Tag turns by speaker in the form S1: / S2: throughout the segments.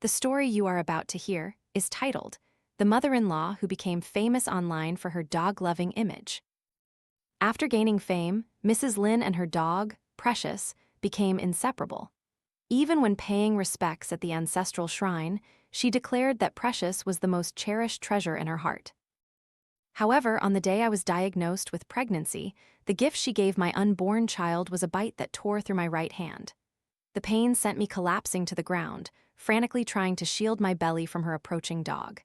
S1: The story you are about to hear is titled, The Mother-in-Law Who Became Famous Online for Her Dog-Loving Image. After gaining fame, Mrs. Lin and her dog, Precious, became inseparable. Even when paying respects at the ancestral shrine, she declared that Precious was the most cherished treasure in her heart. However, on the day I was diagnosed with pregnancy, the gift she gave my unborn child was a bite that tore through my right hand. The pain sent me collapsing to the ground, frantically trying to shield my belly from her approaching dog.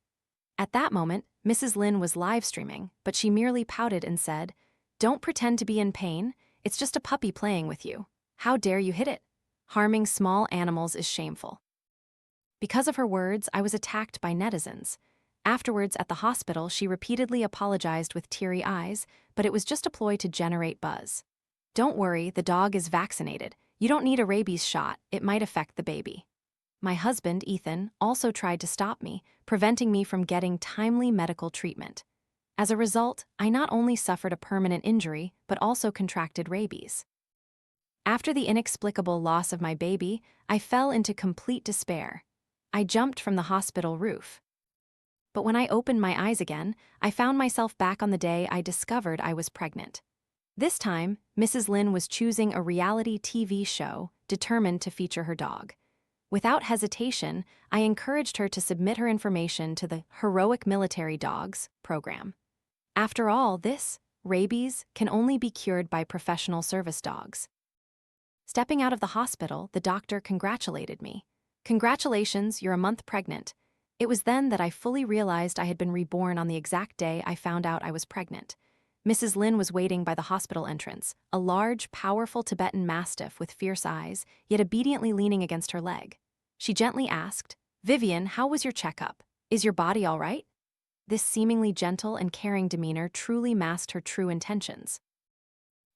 S1: At that moment, Mrs. Lin was live streaming, but she merely pouted and said, "Don't pretend to be in pain, it's just a puppy playing with you. How dare you hit it? Harming small animals is shameful." Because of her words, I was attacked by netizens. Afterwards, at the hospital, she repeatedly apologized with teary eyes, but it was just a ploy to generate buzz. "Don't worry, the dog is vaccinated. You don't need a rabies shot, it might affect the baby." My husband, Ethan, also tried to stop me, preventing me from getting timely medical treatment. As a result, I not only suffered a permanent injury, but also contracted rabies. After the inexplicable loss of my baby, I fell into complete despair. I jumped from the hospital roof. But when I opened my eyes again, I found myself back on the day I discovered I was pregnant. This time, Mrs. Lin was choosing a reality TV show determined to feature her dog. Without hesitation, I encouraged her to submit her information to the Heroic Military Dogs program. After all, rabies, can only be cured by professional service dogs. Stepping out of the hospital, the doctor congratulated me. "Congratulations, you're a month pregnant." It was then that I fully realized I had been reborn on the exact day I found out I was pregnant. Mrs. Lin was waiting by the hospital entrance, a large, powerful Tibetan Mastiff with fierce eyes, yet obediently leaning against her leg. She gently asked, "Vivian, how was your checkup? Is your body all right?" This seemingly gentle and caring demeanor truly masked her true intentions.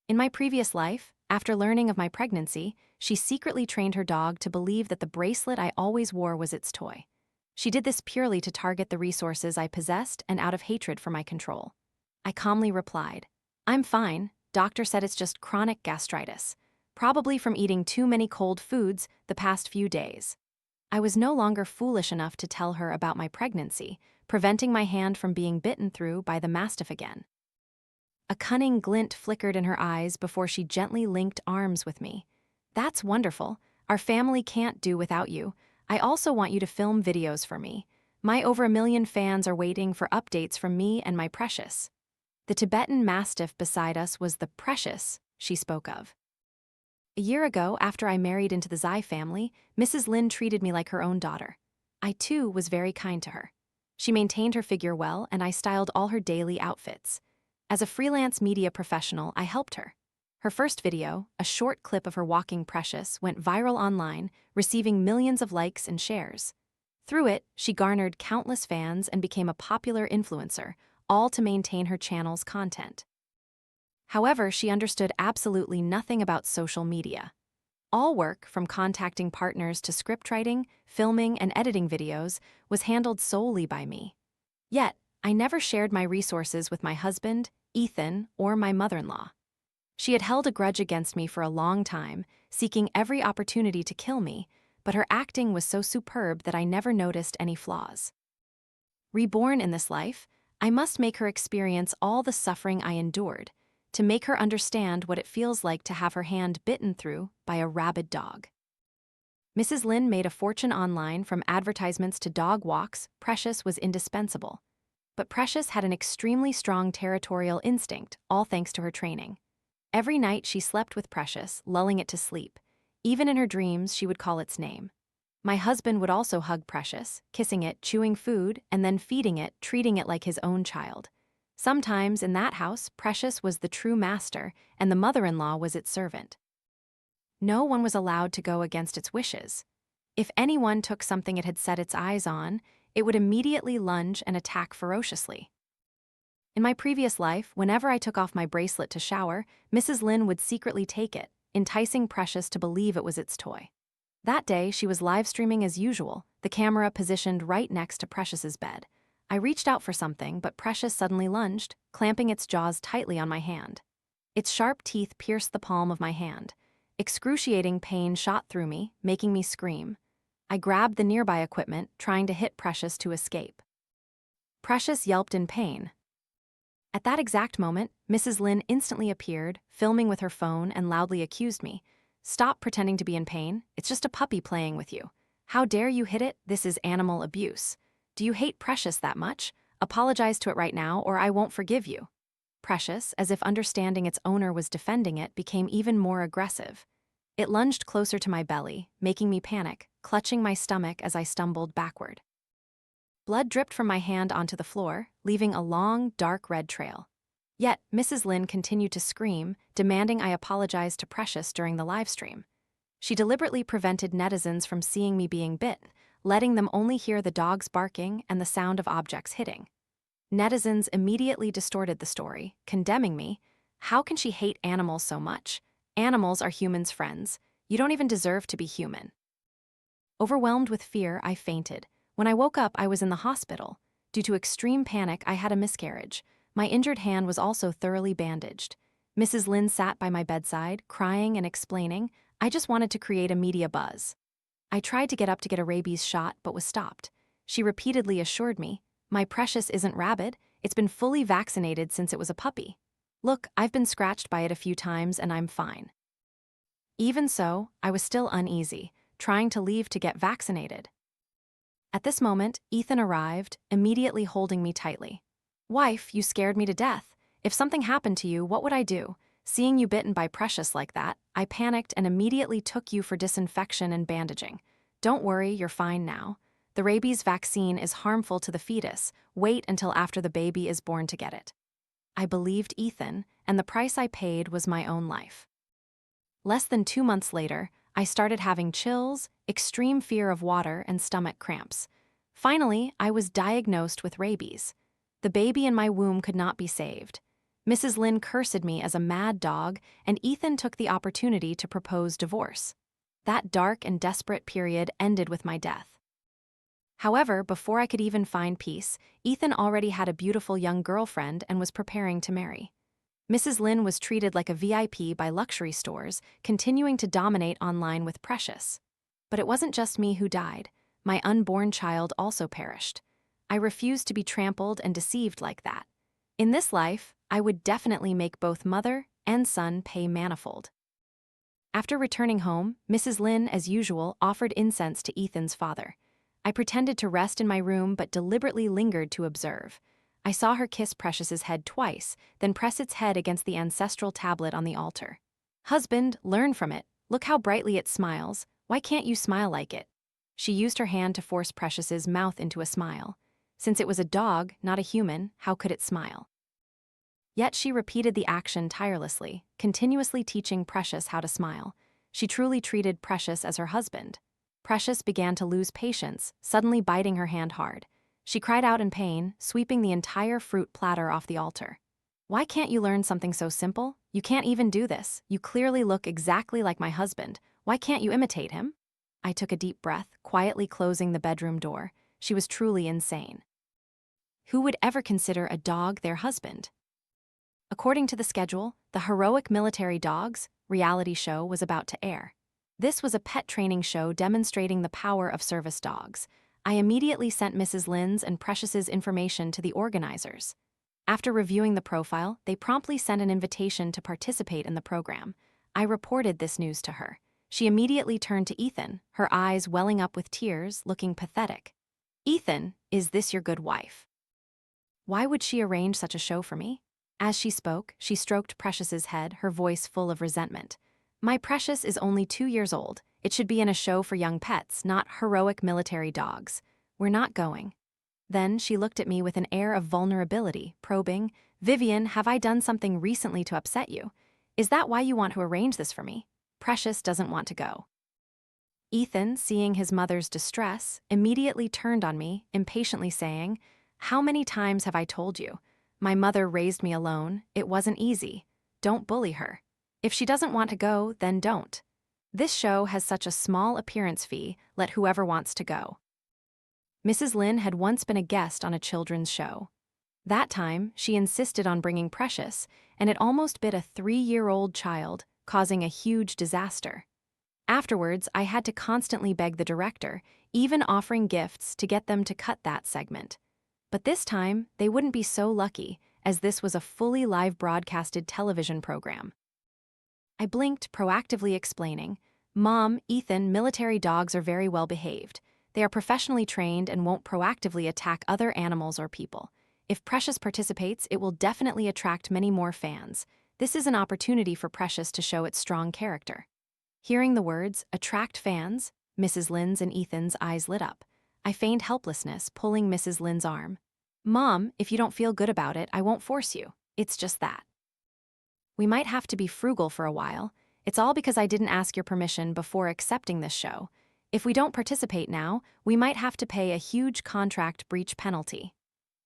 S1: In my previous life, after learning of my pregnancy, she secretly trained her dog to believe that the bracelet I always wore was its toy. She did this purely to target the resources I possessed and out of hatred for my control. I calmly replied, "I'm fine. Doctor said it's just chronic gastritis, probably from eating too many cold foods the past few days." I was no longer foolish enough to tell her about my pregnancy, preventing my hand from being bitten through by the Mastiff again. A cunning glint flickered in her eyes before she gently linked arms with me. "That's wonderful. Our family can't do without you. I also want you to film videos for me. My over 1 million fans are waiting for updates from me and my Precious." The Tibetan Mastiff beside us was the Precious she spoke of. A year ago, after I married into the Zai family, Mrs. Lin treated me like her own daughter. I, too, was very kind to her. She maintained her figure well, and I styled all her daily outfits. As a freelance media professional, I helped her. Her first video, a short clip of her walking Precious, went viral online, receiving millions of likes and shares. Through it, she garnered countless fans and became a popular influencer, all to maintain her channel's content. However, she understood absolutely nothing about social media. All work, from contacting partners to scriptwriting, filming, and editing videos, was handled solely by me. Yet, I never shared my resources with my husband, Ethan, or my mother-in-law. She had held a grudge against me for a long time, seeking every opportunity to kill me, but her acting was so superb that I never noticed any flaws. Reborn in this life, I must make her experience all the suffering I endured, to make her understand what it feels like to have her hand bitten through by a rabid dog. Mrs. Lin made a fortune online. From advertisements to dog walks, Precious was indispensable. But Precious had an extremely strong territorial instinct, all thanks to her training. Every night she slept with Precious, lulling it to sleep. Even in her dreams, she would call its name. My husband would also hug Precious, kissing it, chewing food, and then feeding it, treating it like his own child. Sometimes, in that house, Precious was the true master, and the mother-in-law was its servant. No one was allowed to go against its wishes. If anyone took something it had set its eyes on, it would immediately lunge and attack ferociously. In my previous life, whenever I took off my bracelet to shower, Mrs. Lin would secretly take it, enticing Precious to believe it was its toy. That day, she was live streaming as usual, the camera positioned right next to Precious's bed. I reached out for something, but Precious suddenly lunged, clamping its jaws tightly on my hand. Its sharp teeth pierced the palm of my hand. Excruciating pain shot through me, making me scream. I grabbed the nearby equipment, trying to hit Precious to escape. Precious yelped in pain. At that exact moment, Mrs. Lin instantly appeared, filming with her phone, and loudly accused me. "Stop pretending to be in pain. It's just a puppy playing with you. How dare you hit it? This is animal abuse. Do you hate Precious that much? Apologize to it right now, or I won't forgive you." Precious, as if understanding its owner was defending it, became even more aggressive. It lunged closer to my belly, making me panic, clutching my stomach as I stumbled backward. Blood dripped from my hand onto the floor, leaving a long, dark red trail. Yet, Mrs. Lin continued to scream, demanding I apologize to Precious during the livestream. She deliberately prevented netizens from seeing me being bit, letting them only hear the dogs barking and the sound of objects hitting. Netizens immediately distorted the story, condemning me. "How can she hate animals so much? Animals are humans' friends. You don't even deserve to be human." Overwhelmed with fear, I fainted. When I woke up, I was in the hospital. Due to extreme panic, I had a miscarriage. My injured hand was also thoroughly bandaged. Mrs. Lin sat by my bedside, crying and explaining, "I just wanted to create a media buzz." I tried to get up to get a rabies shot, but was stopped. She repeatedly assured me, "My Precious isn't rabid. It's been fully vaccinated since it was a puppy. Look, I've been scratched by it a few times and I'm fine." Even so, I was still uneasy, trying to leave to get vaccinated. At this moment, Ethan arrived, immediately holding me tightly. "Wife, you scared me to death. If something happened to you, what would I do? Seeing you bitten by Precious like that, I panicked and immediately took you for disinfection and bandaging. Don't worry, you're fine now. The rabies vaccine is harmful to the fetus. Wait until after the baby is born to get it." I believed Ethan, and the price I paid was my own life. Less than 2 months later, I started having chills, extreme fear of water, and stomach cramps. Finally, I was diagnosed with rabies. The baby in my womb could not be saved. Mrs. Lin cursed me as a mad dog, and Ethan took the opportunity to propose divorce. That dark and desperate period ended with my death. However, before I could even find peace, Ethan already had a beautiful young girlfriend and was preparing to marry. Mrs. Lin was treated like a VIP by luxury stores, continuing to dominate online with Precious. But it wasn't just me who died. My unborn child also perished. I refused to be trampled and deceived like that. In this life, I would definitely make both mother and son pay manifold. After returning home, Mrs. Lin, as usual, offered incense to Ethan's father. I pretended to rest in my room but deliberately lingered to observe. I saw her kiss Precious's head twice, then press its head against the ancestral tablet on the altar. "Husband, learn from it. Look how brightly it smiles. Why can't you smile like it?" She used her hand to force Precious's mouth into a smile. Since it was a dog, not a human, how could it smile? Yet she repeated the action tirelessly, continuously teaching Precious how to smile. She truly treated Precious as her husband. Precious began to lose patience, suddenly biting her hand hard. She cried out in pain, sweeping the entire fruit platter off the altar. "Why can't you learn something so simple? You can't even do this. You clearly look exactly like my husband. Why can't you imitate him?" I took a deep breath, quietly closing the bedroom door. She was truly insane. Who would ever consider a dog their husband? According to the schedule, the Heroic Military Dogs reality show was about to air. This was a pet training show demonstrating the power of service dogs. I immediately sent Mrs. Lin's and Precious's information to the organizers. After reviewing the profile, they promptly sent an invitation to participate in the program. I reported this news to her. She immediately turned to Ethan, her eyes welling up with tears, looking pathetic. "Ethan, is this your good wife? Why would she arrange such a show for me?" As she spoke, she stroked Precious's head, her voice full of resentment. "My Precious is only 2 years old. It should be in a show for young pets, not heroic military dogs. We're not going." Then she looked at me with an air of vulnerability, probing, "Vivian, have I done something recently to upset you? Is that why you want to arrange this for me? Precious doesn't want to go." Ethan, seeing his mother's distress, immediately turned on me, impatiently saying, "How many times have I told you? My mother raised me alone. It wasn't easy. Don't bully her. If she doesn't want to go, then don't. This show has such a small appearance fee, let whoever wants to go." Mrs. Lin had once been a guest on a children's show. That time, she insisted on bringing Precious, and it almost bit a 3-year-old child, causing a huge disaster. Afterwards, I had to constantly beg the director, even offering gifts to get them to cut that segment. But this time, they wouldn't be so lucky, as this was a fully live broadcasted television program. I blinked, proactively explaining, "Mom, Ethan, military dogs are very well behaved. They are professionally trained and won't proactively attack other animals or people. If Precious participates, it will definitely attract many more fans. This is an opportunity for Precious to show its strong character." Hearing the words, "attract fans," Mrs. Lynn's and Ethan's eyes lit up. I feigned helplessness, pulling Mrs. Lynn's arm. "Mom, if you don't feel good about it, I won't force you. It's just that. We might have to be frugal for a while. It's all because I didn't ask your permission before accepting this show. If we don't participate now, we might have to pay a huge contract breach penalty."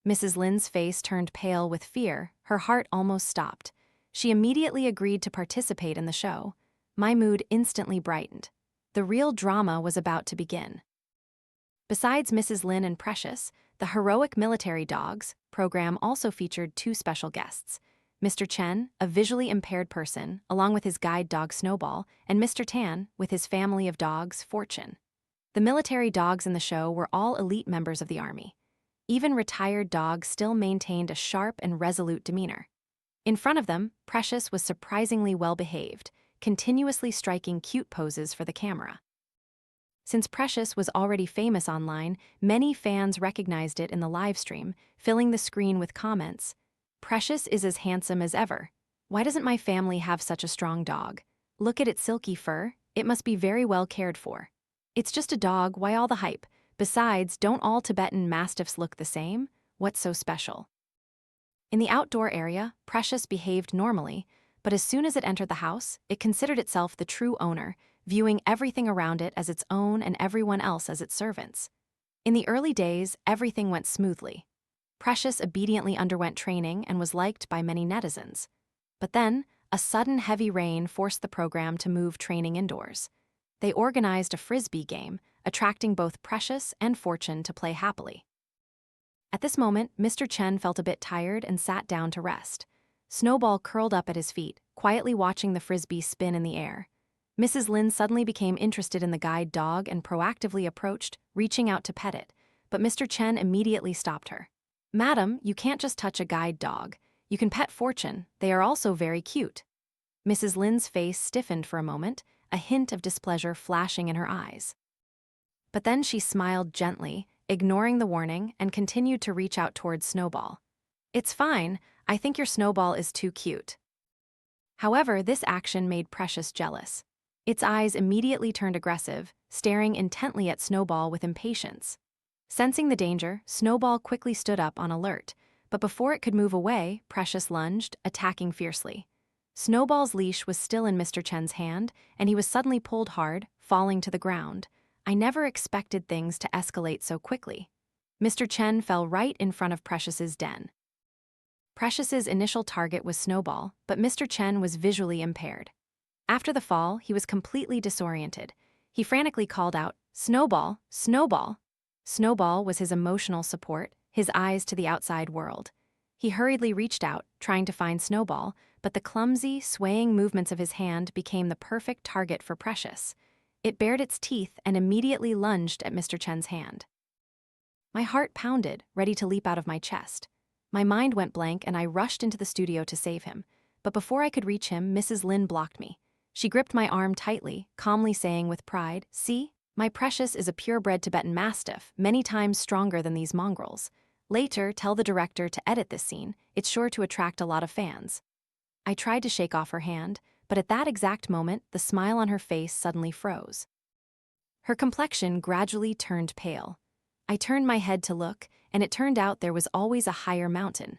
S1: Mrs. Lynn's face turned pale with fear, her heart almost stopped. She immediately agreed to participate in the show. My mood instantly brightened. The real drama was about to begin. Besides Mrs. Lynn and Precious, the Heroic Military Dogs program also featured two special guests: Mr. Chen, a visually impaired person, along with his guide dog Snowball, and Mr. Tan, with his family of dogs, Fortune. The military dogs in the show were all elite members of the army. Even retired dogs still maintained a sharp and resolute demeanor. In front of them, Precious was surprisingly well behaved, continuously striking cute poses for the camera. Since Precious was already famous online, many fans recognized it in the live stream, filling the screen with comments. "Precious is as handsome as ever. Why doesn't my family have such a strong dog? Look at its silky fur, it must be very well cared for. It's just a dog, why all the hype? Besides, don't all Tibetan Mastiffs look the same? What's so special?" In the outdoor area, Precious behaved normally, but as soon as it entered the house, it considered itself the true owner, viewing everything around it as its own and everyone else as its servants. In the early days, everything went smoothly. Precious obediently underwent training and was liked by many netizens. But then, a sudden heavy rain forced the program to move training indoors. They organized a frisbee game, attracting both Precious and Fortune to play happily. At this moment, Mr. Chen felt a bit tired and sat down to rest. Snowball curled up at his feet, quietly watching the frisbee spin in the air. Mrs. Lynn suddenly became interested in the guide dog and proactively approached, reaching out to pet it, but Mr. Chen immediately stopped her. "Madam, you can't just touch a guide dog. You can pet Fortune, they are also very cute." Mrs. Lynn's face stiffened for a moment, a hint of displeasure flashing in her eyes. But then she smiled gently, ignoring the warning, and continued to reach out towards Snowball. "It's fine, I think your Snowball is too cute." However, this action made Precious jealous. Its eyes immediately turned aggressive, staring intently at Snowball with impatience. Sensing the danger, Snowball quickly stood up on alert, but before it could move away, Precious lunged, attacking fiercely. Snowball's leash was still in Mr. Chen's hand, and he was suddenly pulled hard, falling to the ground. I never expected things to escalate so quickly. Mr. Chen fell right in front of Precious's den. Precious's initial target was Snowball, but Mr. Chen was visually impaired. After the fall, he was completely disoriented. He frantically called out, "Snowball! Snowball!" Snowball was his emotional support, his eyes to the outside world. He hurriedly reached out, trying to find Snowball, but the clumsy, swaying movements of his hand became the perfect target for Precious. It bared its teeth and immediately lunged at Mr. Chen's hand. My heart pounded, ready to leap out of my chest. My mind went blank and I rushed into the studio to save him. But before I could reach him, Mrs. Lynn blocked me. She gripped my arm tightly, calmly saying with pride, "See, my Precious is a purebred Tibetan Mastiff, many times stronger than these mongrels. Later, tell the director to edit this scene. It's sure to attract a lot of fans." I tried to shake off her hand, but at that exact moment, the smile on her face suddenly froze. Her complexion gradually turned pale. I turned my head to look, and it turned out there was always a higher mountain.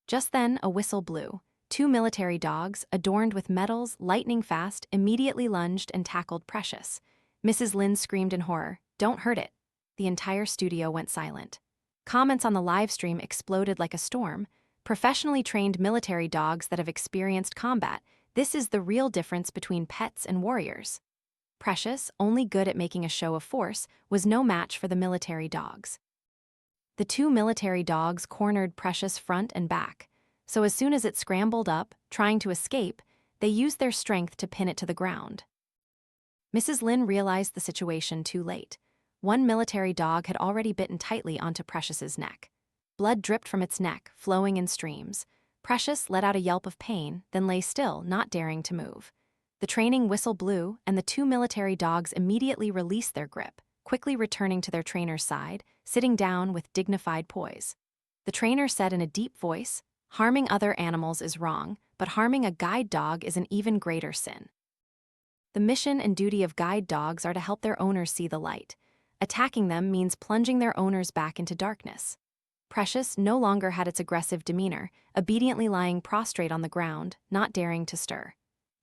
S1: Just then, a whistle blew. Two military dogs, adorned with medals, lightning fast, immediately lunged and tackled Precious. Mrs. Lynn screamed in horror, "Don't hurt it." The entire studio went silent. Comments on the live stream exploded like a storm. "Professionally trained military dogs that have experienced combat. This is the real difference between pets and warriors." Precious, only good at making a show of force, was no match for the military dogs. The two military dogs cornered Precious front and back. So as soon as it scrambled up, trying to escape, they used their strength to pin it to the ground. Mrs. Lynn realized the situation too late. one military dog had already bitten tightly onto Precious's neck. Blood dripped from its neck, flowing in streams. Precious let out a yelp of pain, then lay still, not daring to move. The training whistle blew, and the two military dogs immediately released their grip, quickly returning to their trainer's side, sitting down with dignified poise. The trainer said in a deep voice, "Harming other animals is wrong, but harming a guide dog is an even greater sin." The mission and duty of guide dogs are to help their owners see the light. Attacking them means plunging their owners back into darkness. Precious no longer had its aggressive demeanor, obediently lying prostrate on the ground, not daring to stir.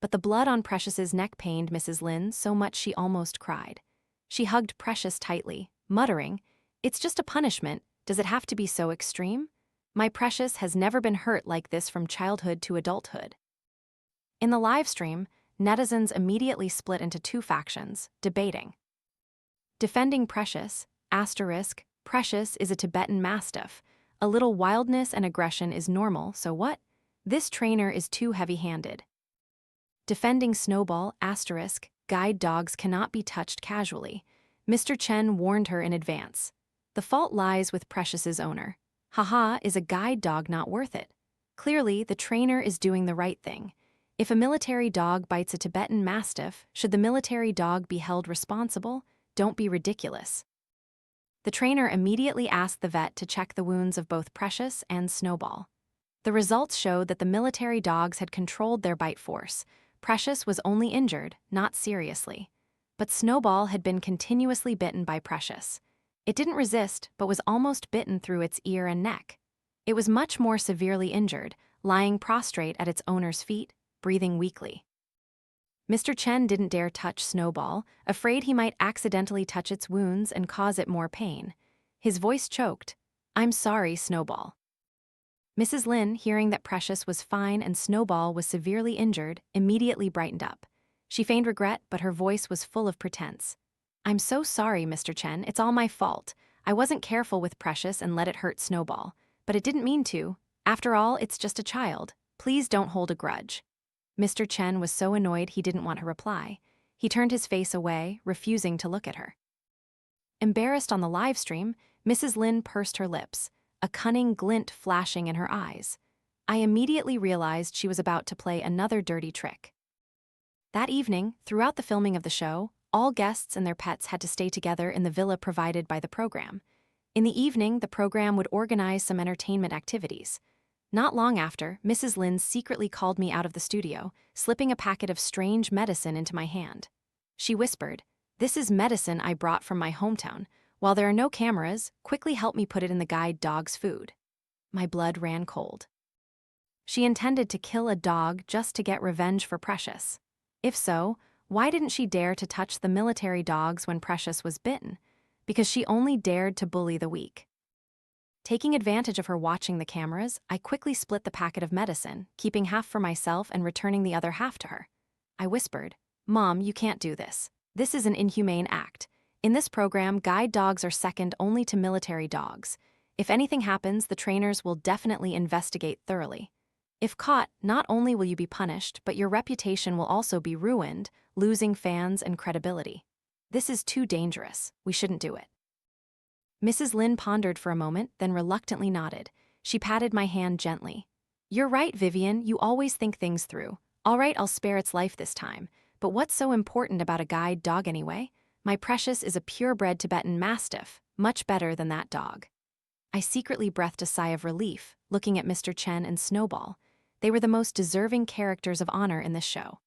S1: But the blood on Precious's neck pained Mrs. Lynn so much she almost cried. She hugged Precious tightly, muttering, "It's just a punishment. Does it have to be so extreme? My Precious has never been hurt like this from childhood to adulthood." In the live stream, netizens immediately split into two factions, debating. Defending Precious, *, Precious is a Tibetan Mastiff. A little wildness and aggression is normal, so what? This trainer is too heavy-handed. Defending Snowball, *, guide dogs cannot be touched casually. Mr. Chen warned her in advance. The fault lies with Precious's owner. Haha, is a guide dog not worth it? Clearly, the trainer is doing the right thing. If a military dog bites a Tibetan Mastiff, should the military dog be held responsible? Don't be ridiculous. The trainer immediately asked the vet to check the wounds of both Precious and Snowball. The results showed that the military dogs had controlled their bite force. Precious was only injured, not seriously. But Snowball had been continuously bitten by Precious. It didn't resist, but was almost bitten through its ear and neck. It was much more severely injured, lying prostrate at its owner's feet, breathing weakly. Mr. Chen didn't dare touch Snowball, afraid he might accidentally touch its wounds and cause it more pain. His voice choked. "I'm sorry, Snowball." Mrs. Lynn, hearing that Precious was fine and Snowball was severely injured, immediately brightened up. She feigned regret, but her voice was full of pretense. "I'm so sorry, Mr. Chen, it's all my fault. I wasn't careful with Precious and let it hurt Snowball. But it didn't mean to. After all, it's just a child. Please don't hold a grudge." Mr. Chen was so annoyed he didn't want to reply. He turned his face away, refusing to look at her. Embarrassed on the live stream, Mrs. Lynn pursed her lips, a cunning glint flashing in her eyes. I immediately realized she was about to play another dirty trick. That evening, throughout the filming of the show, all guests and their pets had to stay together in the villa provided by the program. In the evening, the program would organize some entertainment activities. Not long after, Mrs. Lynn secretly called me out of the studio, slipping a packet of strange medicine into my hand. She whispered, "This is medicine I brought from my hometown. While there are no cameras, quickly help me put it in the guide dog's food." My blood ran cold. She intended to kill a dog just to get revenge for Precious. If so, why didn't she dare to touch the military dogs when Precious was bitten? Because she only dared to bully the weak. Taking advantage of her watching the cameras, I quickly split the packet of medicine, keeping half for myself and returning the other half to her. I whispered, "Mom, you can't do this. This is an inhumane act. In this program, guide dogs are second only to military dogs. If anything happens, the trainers will definitely investigate thoroughly. If caught, not only will you be punished, but your reputation will also be ruined, losing fans and credibility. This is too dangerous. We shouldn't do it." Mrs. Lynn pondered for a moment, then reluctantly nodded. She patted my hand gently. "You're right, Vivian, you always think things through. All right, I'll spare its life this time. But what's so important about a guide dog anyway? My Precious is a purebred Tibetan Mastiff, much better than that dog." I secretly breathed a sigh of relief, looking at Mr. Chen and Snowball. They were the most deserving characters of honor in this show.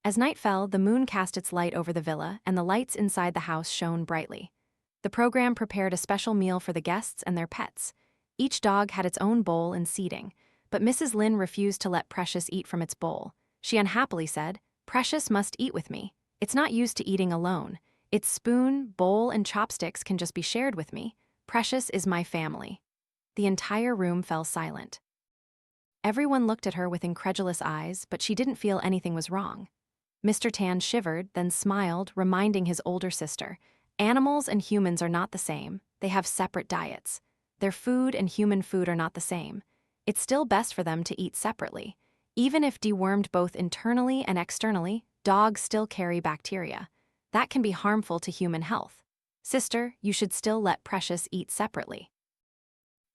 S1: As night fell, the moon cast its light over the villa, and the lights inside the house shone brightly. The program prepared a special meal for the guests and their pets. Each dog had its own bowl and seating, but Mrs. Lynn refused to let Precious eat from its bowl. She unhappily said, "Precious must eat with me. It's not used to eating alone. Its spoon, bowl, and chopsticks can just be shared with me. Precious is my family." The entire room fell silent. Everyone looked at her with incredulous eyes, but she didn't feel anything was wrong. Mr. Tan shivered, then smiled, reminding his older sister, "Animals and humans are not the same. They have separate diets. Their food and human food are not the same. It's still best for them to eat separately. Even if dewormed both internally and externally, dogs still carry bacteria. That can be harmful to human health." "Sister, you should still let Precious eat separately."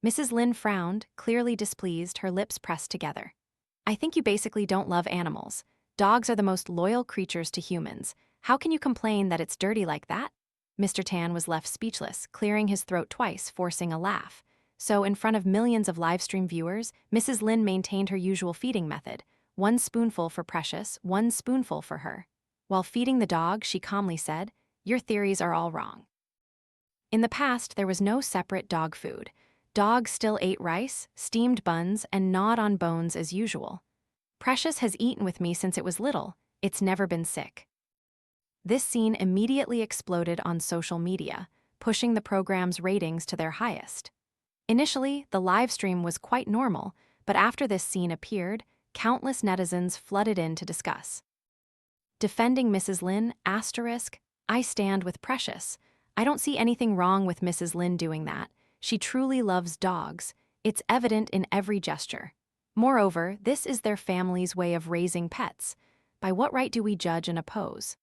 S1: Mrs. Lynn frowned, clearly displeased, her lips pressed together. "I think you basically don't love animals. Dogs are the most loyal creatures to humans. How can you complain that it's dirty like that?" Mr. Tan was left speechless, clearing his throat twice, forcing a laugh. So, in front of millions of livestream viewers, Mrs. Lynn maintained her usual feeding method: one spoonful for Precious, one spoonful for her. While feeding the dog, she calmly said, "Your theories are all wrong." In the past, there was no separate dog food. Dogs still ate rice, steamed buns, and gnawed on bones as usual. Precious has eaten with me since it was little. It's never been sick. This scene immediately exploded on social media, pushing the program's ratings to their highest. Initially, the live stream was quite normal, but after this scene appeared, countless netizens flooded in to discuss. Defending Mrs. Lynn, I stand with Precious. I don't see anything wrong with Mrs. Lynn doing that. She truly loves dogs. It's evident in every gesture. Moreover, this is their family's way of raising pets. By what right do we judge and oppose?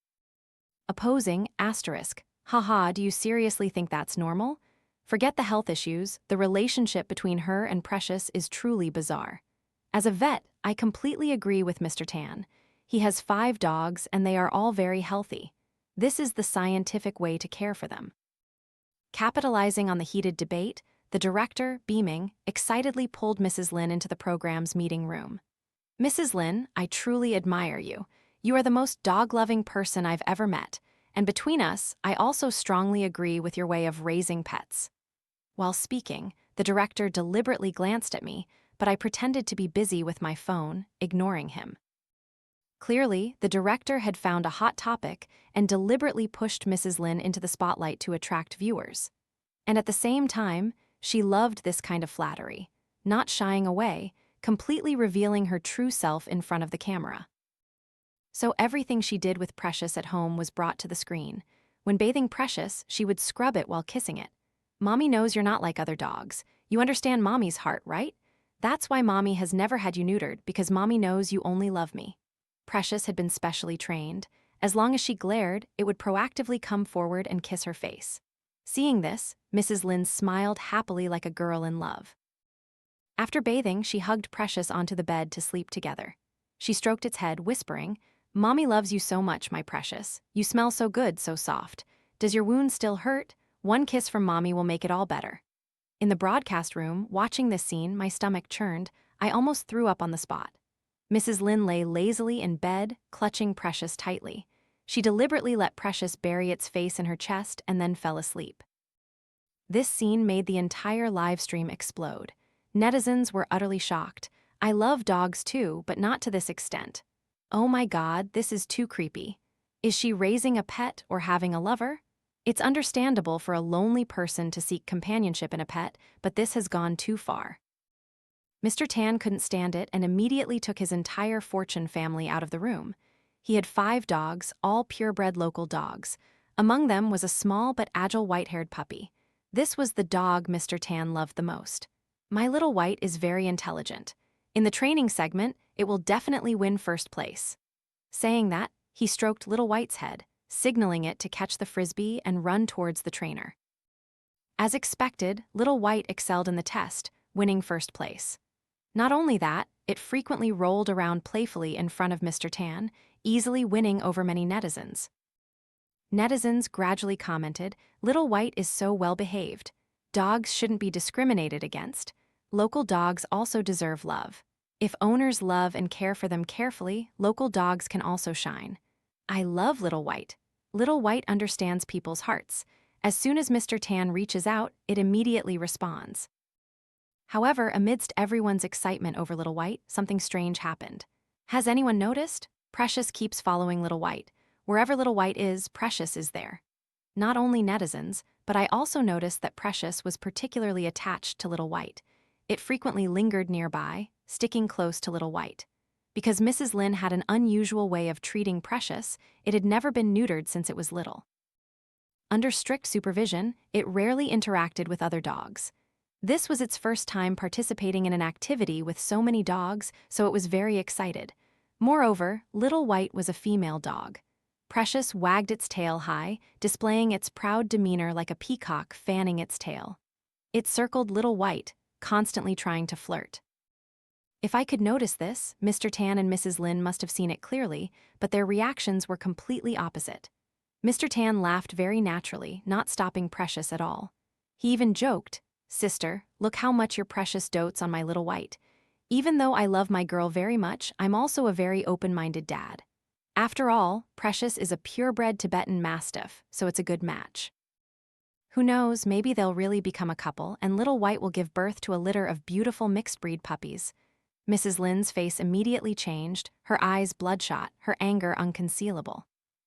S1: Opposing, haha, do you seriously think that's normal? Forget the health issues, the relationship between her and Precious is truly bizarre. As a vet, I completely agree with Mr. Tan. He has 5 dogs and they are all very healthy. This is the scientific way to care for them. Capitalizing on the heated debate, the director, beaming, excitedly pulled Mrs. Lynn into the program's meeting room. "Mrs. Lynn, I truly admire you. You are the most dog-loving person I've ever met, and between us, I also strongly agree with your way of raising pets." While speaking, the director deliberately glanced at me, but I pretended to be busy with my phone, ignoring him. Clearly, the director had found a hot topic and deliberately pushed Mrs. Lynn into the spotlight to attract viewers. And at the same time, she loved this kind of flattery, not shying away, completely revealing her true self in front of the camera. So everything she did with Precious at home was brought to the screen. When bathing Precious, she would scrub it while kissing it. "Mommy knows you're not like other dogs. You understand Mommy's heart, right? That's why Mommy has never had you neutered, because Mommy knows you only love me." Precious had been specially trained. As long as she glared, it would proactively come forward and kiss her face. Seeing this, Mrs. Lynn smiled happily like a girl in love. After bathing, she hugged Precious onto the bed to sleep together. She stroked its head, whispering, "Mommy loves you so much, my Precious. You smell so good, so soft. Does your wound still hurt? One kiss from Mommy will make it all better." In the broadcast room, watching this scene, my stomach churned. I almost threw up on the spot. Mrs. Lynn lay lazily in bed, clutching Precious tightly. She deliberately let Precious bury its face in her chest and then fell asleep. This scene made the entire live stream explode. Netizens were utterly shocked. "I love dogs too, but not to this extent. Oh my God, this is too creepy. Is she raising a pet or having a lover? It's understandable for a lonely person to seek companionship in a pet, but this has gone too far." Mr. Tan couldn't stand it and immediately took his entire Fortune family out of the room. He had 5 dogs, all purebred local dogs. Among them was a small but agile white-haired puppy. This was the dog Mr. Tan loved the most. "My little white is very intelligent. In the training segment, it will definitely win first place." Saying that, he stroked Little White's head, signaling it to catch the frisbee and run towards the trainer. As expected, Little White excelled in the test, winning first place. Not only that, it frequently rolled around playfully in front of Mr. Tan, easily winning over many netizens. Netizens gradually commented, "Little White is so well behaved. Dogs shouldn't be discriminated against. Local dogs also deserve love. If owners love and care for them carefully, local dogs can also shine. I love Little White. Little White understands people's hearts. As soon as Mr. Tan reaches out, it immediately responds." However, amidst everyone's excitement over Little White, something strange happened. Has anyone noticed? Precious keeps following Little White. Wherever Little White is, Precious is there. Not only netizens, but I also noticed that Precious was particularly attached to Little White. It frequently lingered nearby, sticking close to Little White. Because Mrs. Lynn had an unusual way of treating Precious, it had never been neutered since it was little. Under strict supervision, it rarely interacted with other dogs. This was its first time participating in an activity with so many dogs, so it was very excited. Moreover, Little White was a female dog. Precious wagged its tail high, displaying its proud demeanor like a peacock fanning its tail. It circled Little White, constantly trying to flirt. If I could notice this, Mr. Tan and Mrs. Lin must have seen it clearly, but their reactions were completely opposite. Mr. Tan laughed very naturally, not stopping Precious at all. He even joked, "Sister, look how much your Precious dotes on my Little White. Even though I love my girl very much, I'm also a very open-minded dad. After all, Precious is a purebred Tibetan Mastiff, so it's a good match. Who knows, maybe they'll really become a couple and Little White will give birth to a litter of beautiful mixed-breed puppies." Mrs. Lin's face immediately changed, her eyes bloodshot, her anger unconcealable.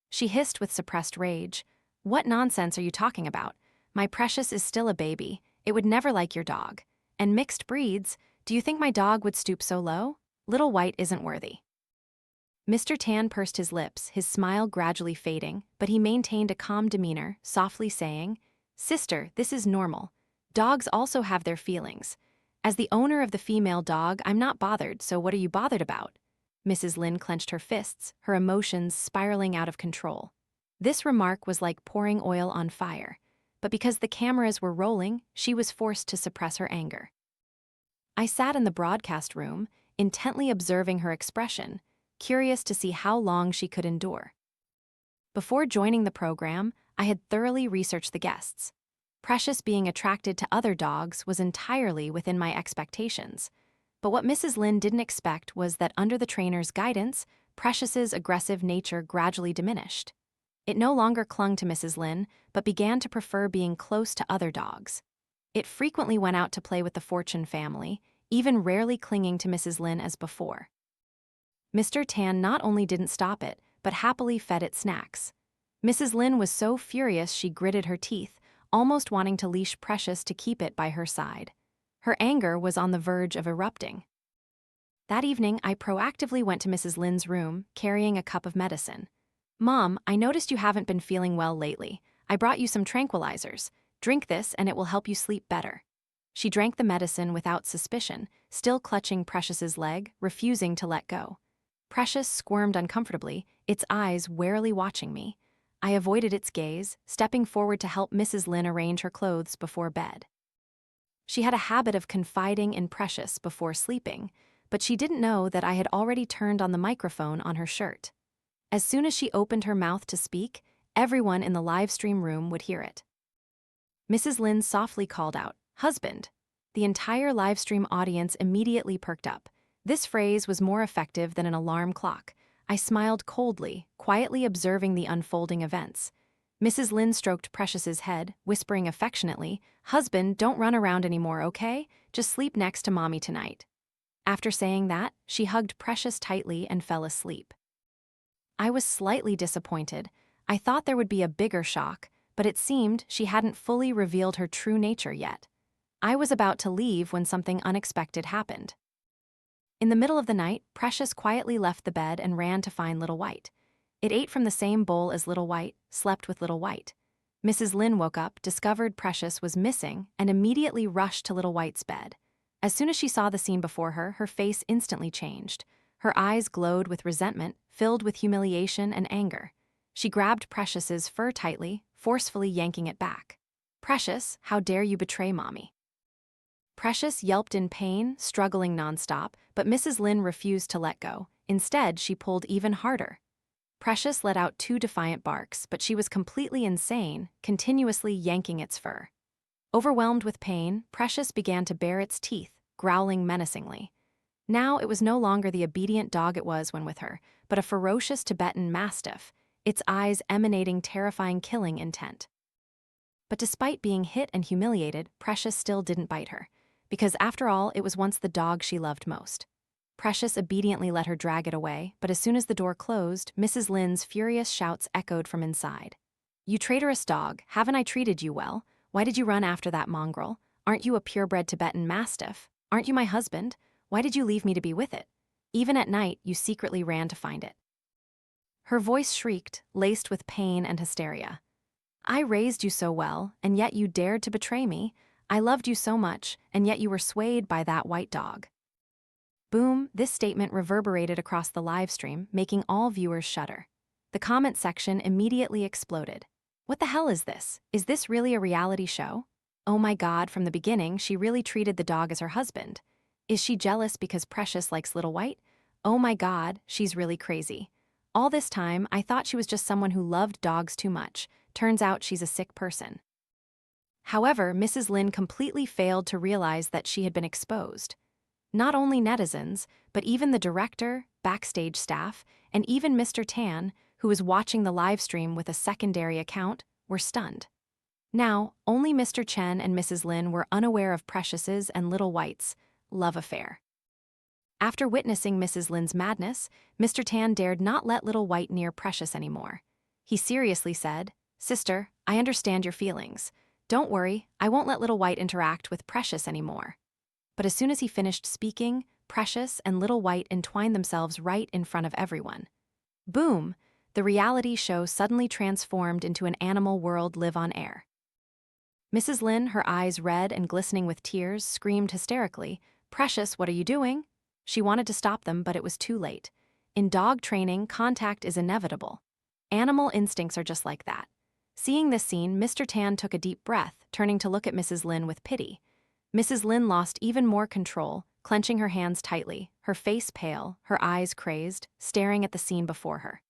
S1: She hissed with suppressed rage, "What nonsense are you talking about? My Precious is still a baby. It would never like your dog. And mixed breeds, do you think my dog would stoop so low? Little White isn't worthy." Mr. Tan pursed his lips, his smile gradually fading, but he maintained a calm demeanor, softly saying, "Sister, this is normal. Dogs also have their feelings. As the owner of the female dog, I'm not bothered, so what are you bothered about?" Mrs. Lin clenched her fists, her emotions spiraling out of control. This remark was like pouring oil on fire, but because the cameras were rolling, she was forced to suppress her anger. I sat in the broadcast room, intently observing her expression, curious to see how long she could endure. Before joining the program, I had thoroughly researched the guests. Precious being attracted to other dogs was entirely within my expectations. But what Mrs. Lin didn't expect was that under the trainer's guidance, Precious's aggressive nature gradually diminished. It no longer clung to Mrs. Lin, but began to prefer being close to other dogs. It frequently went out to play with the Fortune family, even rarely clinging to Mrs. Lin as before. Mr. Tan not only didn't stop it, but happily fed it snacks. Mrs. Lin was so furious she gritted her teeth, almost wanting to leash Precious to keep it by her side. Her anger was on the verge of erupting. That evening, I proactively went to Mrs. Lin's room, carrying a cup of medicine. "Mom, I noticed you haven't been feeling well lately. I brought you some tranquilizers. Drink this and it will help you sleep better." She drank the medicine without suspicion, still clutching Precious's leg, refusing to let go. Precious squirmed uncomfortably, its eyes warily watching me. I avoided its gaze, stepping forward to help Mrs. Lin arrange her clothes before bed. She had a habit of confiding in Precious before sleeping, but she didn't know that I had already turned on the microphone on her shirt. As soon as she opened her mouth to speak, everyone in the live stream room would hear it. Mrs. Lin softly called out, "Husband." The entire live stream audience immediately perked up. This phrase was more effective than an alarm clock. I smiled coldly, quietly observing the unfolding events. Mrs. Lin stroked Precious's head, whispering affectionately, "Husband, don't run around anymore, okay? Just sleep next to Mommy tonight." After saying that, she hugged Precious tightly and fell asleep. I was slightly disappointed. I thought there would be a bigger shock, but it seemed she hadn't fully revealed her true nature yet. I was about to leave when something unexpected happened. In the middle of the night, Precious quietly left the bed and ran to find Little White. It ate from the same bowl as Little White, slept with Little White. Mrs. Lin woke up, discovered Precious was missing, and immediately rushed to Little White's bed. As soon as she saw the scene before her, her face instantly changed. Her eyes glowed with resentment, filled with humiliation and anger. She grabbed Precious's fur tightly, forcefully yanking it back. "Precious, how dare you betray Mommy?" Precious yelped in pain, struggling nonstop, but Mrs. Lin refused to let go. Instead, she pulled even harder. Precious let out 2 defiant barks, but she was completely insane, continuously yanking its fur. Overwhelmed with pain, Precious began to bare its teeth, growling menacingly. Now it was no longer the obedient dog it was when with her, but a ferocious Tibetan Mastiff, its eyes emanating terrifying killing intent. But despite being hit and humiliated, Precious still didn't bite her, because after all, it was once the dog she loved most. Precious obediently let her drag it away, but as soon as the door closed, Mrs. Lin's furious shouts echoed from inside. "You traitorous dog, haven't I treated you well? Why did you run after that mongrel? Aren't you a purebred Tibetan Mastiff? Aren't you my husband? Why did you leave me to be with it? Even at night, you secretly ran to find it." Her voice shrieked, laced with pain and hysteria. "I raised you so well, and yet you dared to betray me. I loved you so much, and yet you were swayed by that white dog." Boom, this statement reverberated across the live stream, making all viewers shudder. The comment section immediately exploded. What the hell is this? Is this really a reality show? Oh my god, from the beginning, she really treated the dog as her husband. Is she jealous because Precious likes Little White? Oh my god, she's really crazy. All this time, I thought she was just someone who loved dogs too much. Turns out she's a sick person. However, Mrs. Lin completely failed to realize that she had been exposed. Not only netizens, but even the director, backstage staff, and even Mr. Tan, who was watching the livestream with a secondary account, were stunned. Now, only Mr. Chen and Mrs. Lin were unaware of Precious's and Little White's love affair. After witnessing Mrs. Lin's madness, Mr. Tan dared not let Little White near Precious anymore. He seriously said, "Sister, I understand your feelings. Don't worry, I won't let Little White interact with Precious anymore." But as soon as he finished speaking, Precious and Little White entwined themselves right in front of everyone. Boom! The reality show suddenly transformed into an animal world live on air. Mrs. Lin, her eyes red and glistening with tears, screamed hysterically, "Precious, what are you doing?" She wanted to stop them, but it was too late. In dog training, contact is inevitable. Animal instincts are just like that. Seeing this scene, Mr. Tan took a deep breath, turning to look at Mrs. Lin with pity. Mrs. Lin lost even more control, clenching her hands tightly, her face pale, her eyes crazed, staring at the scene before her.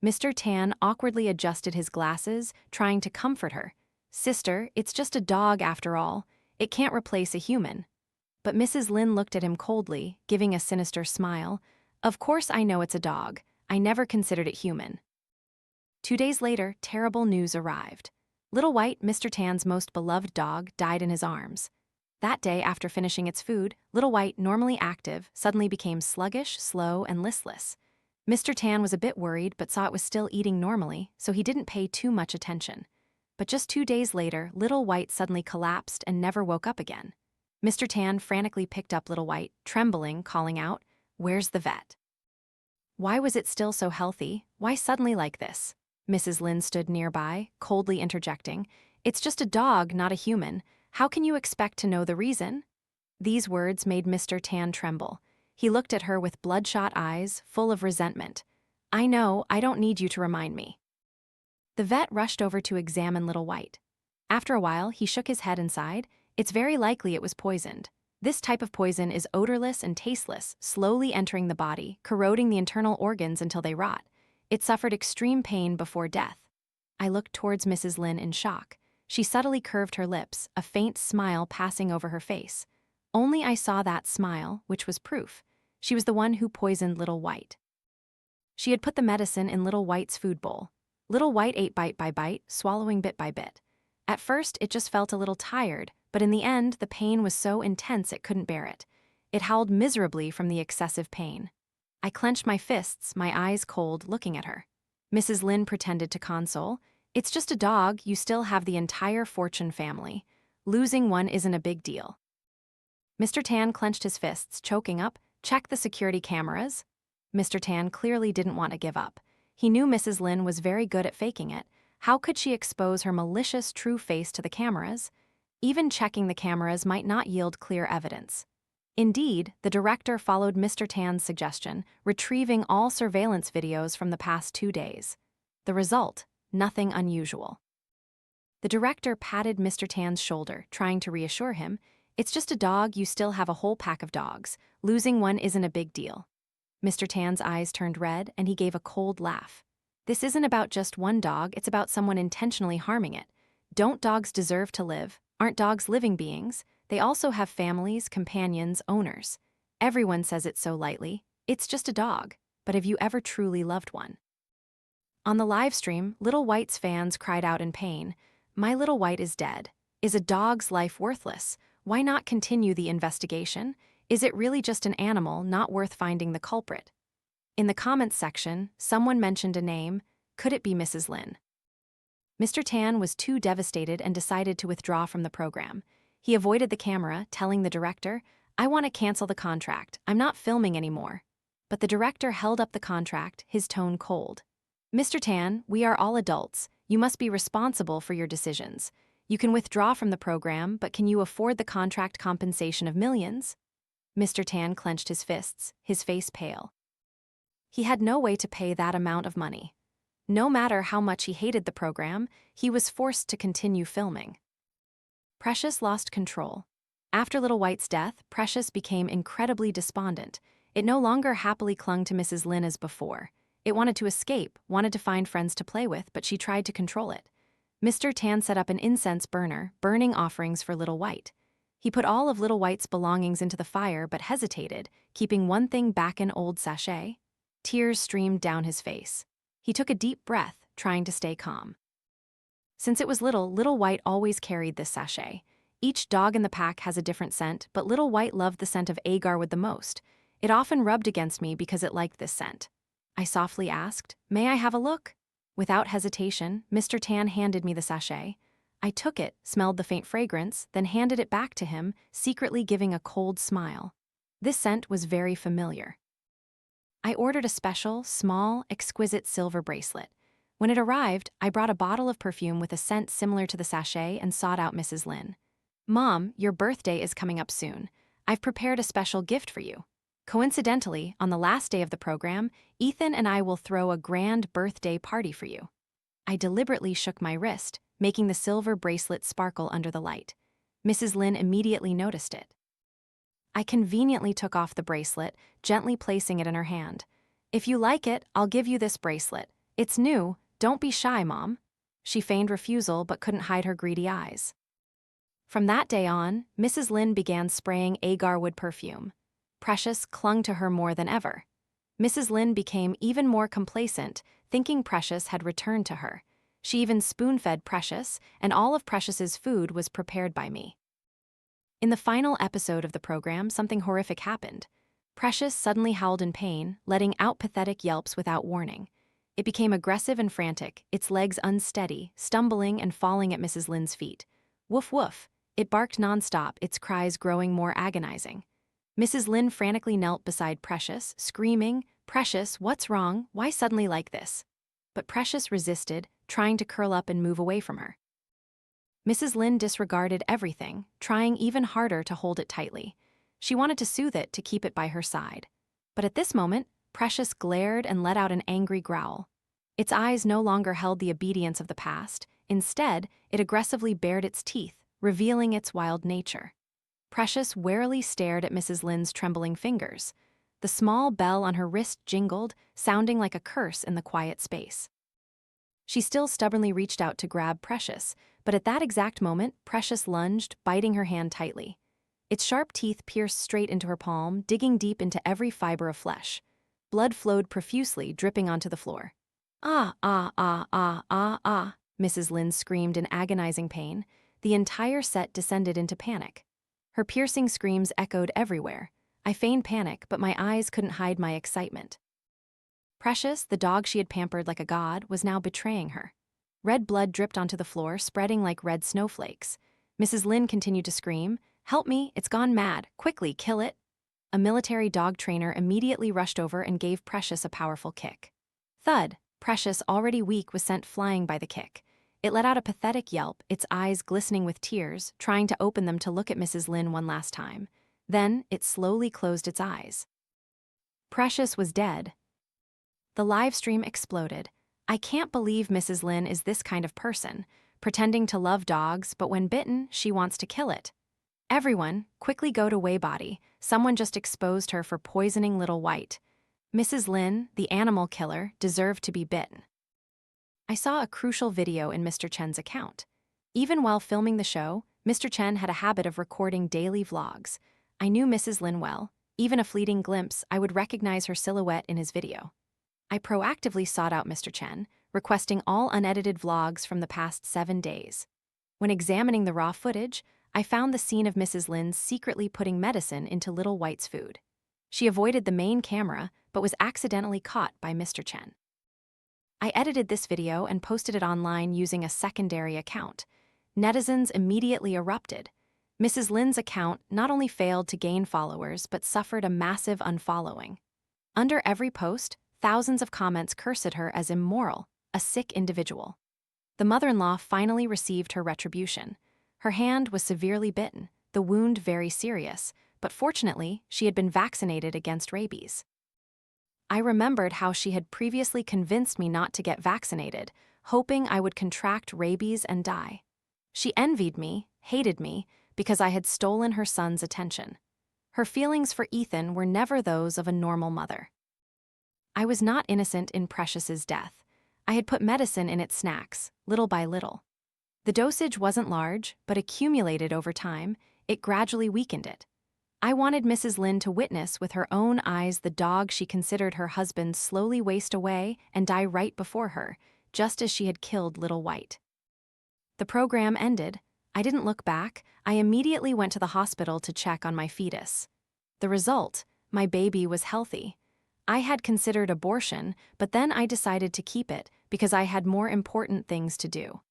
S1: Mr. Tan awkwardly adjusted his glasses, trying to comfort her. "Sister, it's just a dog after all. It can't replace a human." But Mrs. Lin looked at him coldly, giving a sinister smile. "Of course I know it's a dog. I never considered it human." 2 days later, terrible news arrived. Little White, Mr. Tan's most beloved dog, died in his arms. That day, after finishing its food, Little White, normally active, suddenly became sluggish, slow, and listless. Mr. Tan was a bit worried but saw it was still eating normally, so he didn't pay too much attention. But just 2 days later, Little White suddenly collapsed and never woke up again. Mr. Tan frantically picked up Little White, trembling, calling out, "Where's the vet?" Why was it still so healthy? Why suddenly like this? Mrs. Lin stood nearby, coldly interjecting, "It's just a dog, not a human. How can you expect to know the reason?" These words made Mr. Tan tremble. He looked at her with bloodshot eyes, full of resentment. "I know, I don't need you to remind me." The vet rushed over to examine Little White. After a while, he shook his head and sighed. "It's very likely it was poisoned. This type of poison is odorless and tasteless, slowly entering the body, corroding the internal organs until they rot. It suffered extreme pain before death." I looked towards Mrs. Lin in shock. She subtly curved her lips, a faint smile passing over her face. Only I saw that smile, which was proof. She was the one who poisoned Little White. She had put the medicine in Little White's food bowl. Little White ate bite by bite, swallowing bit by bit. At first, it just felt a little tired, but in the end, the pain was so intense it couldn't bear it. It howled miserably from the excessive pain. I clenched my fists, my eyes cold, looking at her. Mrs. Lin pretended to console. "It's just a dog, you still have the entire Fortune family. Losing one isn't a big deal." Mr. Tan clenched his fists, choking up, "Check the security cameras." Mr. Tan clearly didn't want to give up. He knew Mrs. Lin was very good at faking it. How could she expose her malicious true face to the cameras? Even checking the cameras might not yield clear evidence. Indeed, the director followed Mr. Tan's suggestion, retrieving all surveillance videos from the past 2 days. The result, nothing unusual. The director patted Mr. Tan's shoulder, trying to reassure him. "It's just a dog, you still have a whole pack of dogs. Losing one isn't a big deal." Mr. Tan's eyes turned red, and he gave a cold laugh. "This isn't about just one dog, it's about someone intentionally harming it. Don't dogs deserve to live? Aren't dogs living beings? They also have families, companions, owners. Everyone says it so lightly. It's just a dog. But have you ever truly loved one?" On the live stream, Little White's fans cried out in pain, "My Little White is dead. Is a dog's life worthless? Why not continue the investigation? Is it really just an animal, not worth finding the culprit?" In the comments section, someone mentioned a name. Could it be Mrs. Lin? Mr. Tan was too devastated and decided to withdraw from the program. He avoided the camera, telling the director, "I want to cancel the contract. I'm not filming anymore." But the director held up the contract, his tone cold. "Mr. Tan, we are all adults. You must be responsible for your decisions. You can withdraw from the program, but can you afford the contract compensation of millions?" Mr. Tan clenched his fists, his face pale. He had no way to pay that amount of money. No matter how much he hated the program, he was forced to continue filming. Precious lost control. After Little White's death, Precious became incredibly despondent. It no longer happily clung to Mrs. Lynn as before. It wanted to escape, wanted to find friends to play with, but she tried to control it. Mr. Tan set up an incense burner, burning offerings for Little White. He put all of Little White's belongings into the fire but hesitated, keeping one thing back, an old sachet. Tears streamed down his face. He took a deep breath, trying to stay calm. Since it was Little White always carried this sachet. Each dog in the pack has a different scent, but Little White loved the scent of agarwood the most. It often rubbed against me because it liked this scent. I softly asked, "May I have a look?" Without hesitation, Mr. Tan handed me the sachet. I took it, smelled the faint fragrance, then handed it back to him, secretly giving a cold smile. This scent was very familiar. I ordered a special, small, exquisite silver bracelet. When it arrived, I brought a bottle of perfume with a scent similar to the sachet and sought out Mrs. Lynn. "Mom, your birthday is coming up soon. I've prepared a special gift for you. Coincidentally, on the last day of the program, Ethan and I will throw a grand birthday party for you." I deliberately shook my wrist, making the silver bracelet sparkle under the light. Mrs. Lynn immediately noticed it. I conveniently took off the bracelet, gently placing it in her hand. "If you like it, I'll give you this bracelet. It's new, don't be shy, Mom." She feigned refusal but couldn't hide her greedy eyes. From that day on, Mrs. Lynn began spraying agarwood perfume. Precious clung to her more than ever. Mrs. Lynn became even more complacent, thinking Precious had returned to her. She even spoon-fed Precious, and all of Precious's food was prepared by me. In the final episode of the program, something horrific happened. Precious suddenly howled in pain, letting out pathetic yelps without warning. It became aggressive and frantic, its legs unsteady, stumbling and falling at Mrs. Lynn's feet. Woof woof. It barked nonstop, its cries growing more agonizing. Mrs. Lynn frantically knelt beside Precious, screaming, "Precious, what's wrong? Why suddenly like this?" But Precious resisted, trying to curl up and move away from her. Mrs. Lynn disregarded everything, trying even harder to hold it tightly. She wanted to soothe it, to keep it by her side. But at this moment, Precious glared and let out an angry growl. Its eyes no longer held the obedience of the past. Instead, it aggressively bared its teeth, revealing its wild nature. Precious warily stared at Mrs. Lynn's trembling fingers. The small bell on her wrist jingled, sounding like a curse in the quiet space. She still stubbornly reached out to grab Precious, but at that exact moment, Precious lunged, biting her hand tightly. Its sharp teeth pierced straight into her palm, digging deep into every fiber of flesh. Blood flowed profusely, dripping onto the floor. "Ah, ah, ah, ah, ah, ah," Mrs. Lynn screamed in agonizing pain. The entire set descended into panic. Her piercing screams echoed everywhere. I feigned panic, but my eyes couldn't hide my excitement. Precious, the dog she had pampered like a god, was now betraying her. Red blood dripped onto the floor, spreading like red snowflakes. Mrs. Lynn continued to scream, "Help me, it's gone mad, quickly, kill it." A military dog trainer immediately rushed over and gave Precious a powerful kick. Thud. Precious, already weak, was sent flying by the kick. It let out a pathetic yelp, its eyes glistening with tears, trying to open them to look at Mrs. Lynn one last time. Then, it slowly closed its eyes. Precious was dead. The live stream exploded. I can't believe Mrs. Lynn is this kind of person, pretending to love dogs, but when bitten, she wants to kill it. Everyone, quickly go to Waybody. Someone just exposed her for poisoning Little White. Mrs. Lynn, the animal killer, deserved to be bitten. I saw a crucial video in Mr. Chen's account. Even while filming the show, Mr. Chen had a habit of recording daily vlogs. I knew Mrs. Lynn well. Even a fleeting glimpse, I would recognize her silhouette in his video. I proactively sought out Mr. Chen, requesting all unedited vlogs from the past 7 days. When examining the raw footage, I found the scene of Mrs. Lynn secretly putting medicine into Little White's food. She avoided the main camera, but was accidentally caught by Mr. Chen. I edited this video and posted it online using a secondary account. Netizens immediately erupted. Mrs. Lynn's account not only failed to gain followers, but suffered a massive unfollowing. Under every post, thousands of comments cursed her as immoral, a sick individual. The mother-in-law finally received her retribution. Her hand was severely bitten, the wound very serious, but fortunately, she had been vaccinated against rabies. I remembered how she had previously convinced me not to get vaccinated, hoping I would contract rabies and die. She envied me, hated me, because I had stolen her son's attention. Her feelings for Ethan were never those of a normal mother. I was not innocent in Precious's death. I had put medicine in its snacks, little by little. The dosage wasn't large, but accumulated over time, it gradually weakened it. I wanted Mrs. Lynn to witness with her own eyes the dog she considered her husband slowly waste away and die right before her, just as she had killed Little White. The program ended. I didn't look back. I immediately went to the hospital to check on my fetus. The result, my baby was healthy. I had considered abortion, but then I decided to keep it because I had more important things to do.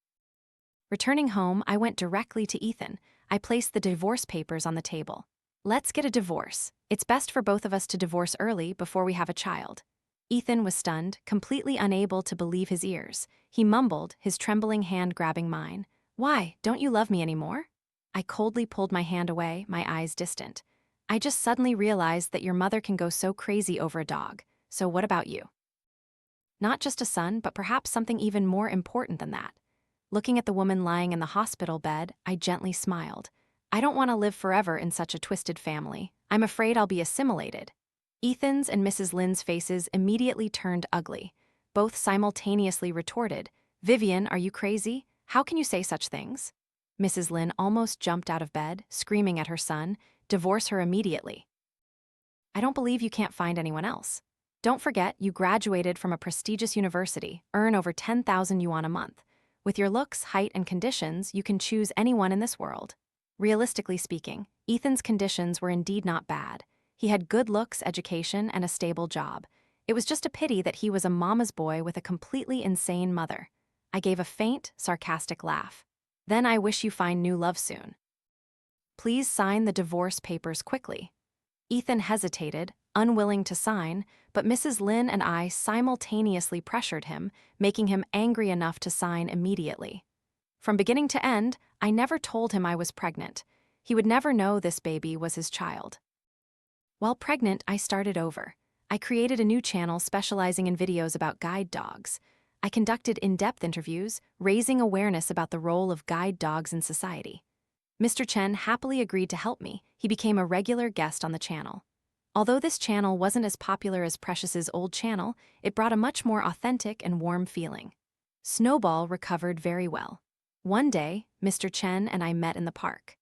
S1: Returning home, I went directly to Ethan. I placed the divorce papers on the table. Let's get a divorce. It's best for both of us to divorce early before we have a child. Ethan was stunned, completely unable to believe his ears. He mumbled, his trembling hand grabbing mine. Why, don't you love me anymore? I coldly pulled my hand away, my eyes distant. I just suddenly realized that your mother can go so crazy over a dog. So what about you? Not just a son, but perhaps something even more important than that. Looking at the woman lying in the hospital bed, I gently smiled. I don't want to live forever in such a twisted family. I'm afraid I'll be assimilated. Ethan's and Mrs. Lynn's faces immediately turned ugly. Both simultaneously retorted, Vivian, are you crazy? How can you say such things? Mrs. Lynn almost jumped out of bed, screaming at her son, divorce her immediately. I don't believe you can't find anyone else. Don't forget, you graduated from a prestigious university, earn over 10,000 yuan a month. With your looks, height, and conditions, you can choose anyone in this world. Realistically speaking, Ethan's conditions were indeed not bad. He had good looks, education, and a stable job. It was just a pity that he was a mama's boy with a completely insane mother. I gave a faint, sarcastic laugh. Then I wish you find new love soon. Please sign the divorce papers quickly. Ethan hesitated, unwilling to sign, but Mrs. Lynn and I simultaneously pressured him, making him angry enough to sign immediately. From beginning to end, I never told him I was pregnant. He would never know this baby was his child. While pregnant, I started over. I created a new channel specializing in videos about guide dogs. I conducted in-depth interviews, raising awareness about the role of guide dogs in society. Mr. Chen happily agreed to help me. He became a regular guest on the channel. Although this channel wasn't as popular as Precious's old channel, it brought a much more authentic and warm feeling. Snowball recovered very well. One day, Mr. Chen and I met in the park.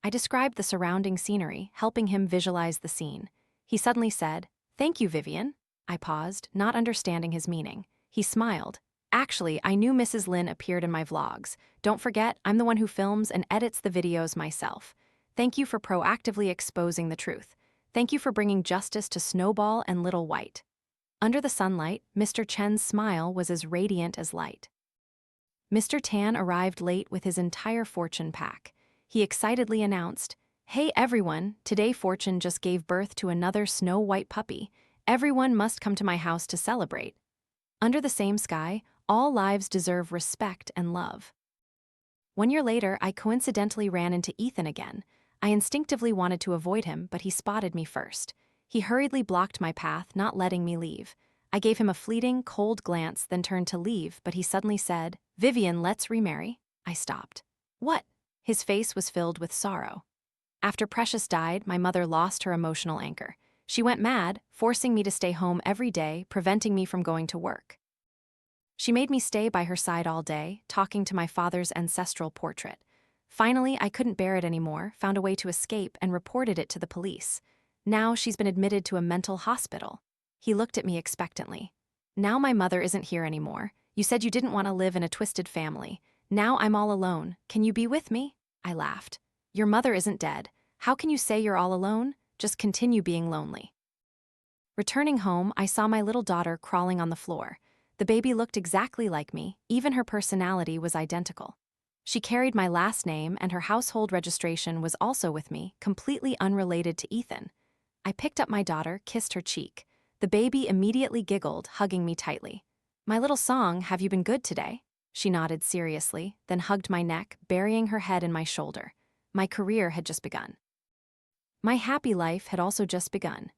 S1: I described the surrounding scenery, helping him visualize the scene. He suddenly said, "Thank you, Vivian." I paused, not understanding his meaning. He smiled. Actually, I knew Mrs. Lynn appeared in my vlogs. Don't forget, I'm the one who films and edits the videos myself. Thank you for proactively exposing the truth. Thank you for bringing justice to Snowball and Little White. Under the sunlight, Mr. Chen's smile was as radiant as light. Mr. Tan arrived late with his entire fortune pack. He excitedly announced, "Hey everyone, today Fortune just gave birth to another snow white puppy. Everyone must come to my house to celebrate. Under the same sky, all lives deserve respect and love." 1 year later, I coincidentally ran into Ethan again. I instinctively wanted to avoid him, but he spotted me first. He hurriedly blocked my path, not letting me leave. I gave him a fleeting, cold glance, then turned to leave, but he suddenly said, "Vivian, let's remarry." I stopped. "What?" His face was filled with sorrow. After Precious died, my mother lost her emotional anchor. She went mad, forcing me to stay home every day, preventing me from going to work. She made me stay by her side all day, talking to my father's ancestral portrait. Finally, I couldn't bear it anymore, found a way to escape, and reported it to the police. Now she's been admitted to a mental hospital. He looked at me expectantly. "Now my mother isn't here anymore. You said you didn't want to live in a twisted family. Now I'm all alone. Can you be with me?" I laughed. "Your mother isn't dead. How can you say you're all alone? Just continue being lonely." Returning home, I saw my little daughter crawling on the floor. The baby looked exactly like me, even her personality was identical. She carried my last name, and her household registration was also with me, completely unrelated to Ethan. I picked up my daughter, kissed her cheek. The baby immediately giggled, hugging me tightly. "My little song, have you been good today?" She nodded seriously, then hugged my neck, burying her head in my shoulder. My career had just begun. My happy life had also just begun.